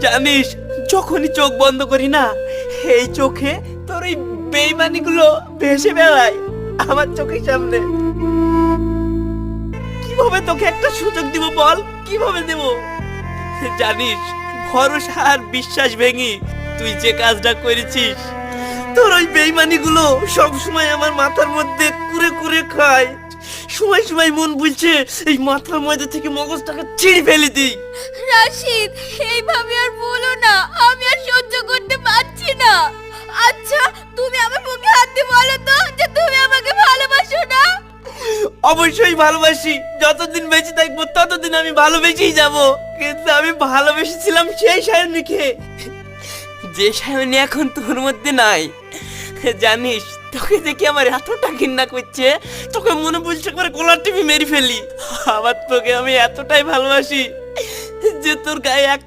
জানিস, যখনই চোখ বন্ধ করি না, এই চোখে তোর এই বেইমানিগুলো ভেসে বেড়ায় আমার চোখের সামনে। কিভাবে তোকে একটা সুযোগ দিব বল, কিভাবে দেব? জানিস, ভরসা আর বিশ্বাস ভেঙে তুই যে কাজটা করেছিস, তোর ওই বেইমানিগুলো সবসময় আমার মাথার মধ্যে কুরে কুরে খায়। সময় সময় মন বলছে এই মাথার মধ্যে থেকে মগজটাকে ছিঁড়ে ফেলে দিই। রাশিদ, এইভাবে আর বলো না, আমি আর সহ্য করতে পারছি না। আচ্ছা, তুমি আমার মুখে হাত দিয়ে বলো তো যে তুমি আমাকে ভালোবাসো না? অবশ্যই ভালোবাসি, যতদিন বেঁচে থাকবো ততদিন আমি ভালোবেসেই যাব। কিন্তু আমি ভালোবেসেছিলাম সেই সায়নীকে, যে সায়নী এখন তোর মধ্যে নাই। জানিস, তোকে দেখে আমার এতটা ঘৃণা করছে, তোকে মনে বলছে করে গলার টিপে মেরে ফেলি। আবার তোকে আমি এতটাই ভালোবাসি যে তোর গায়ে একটা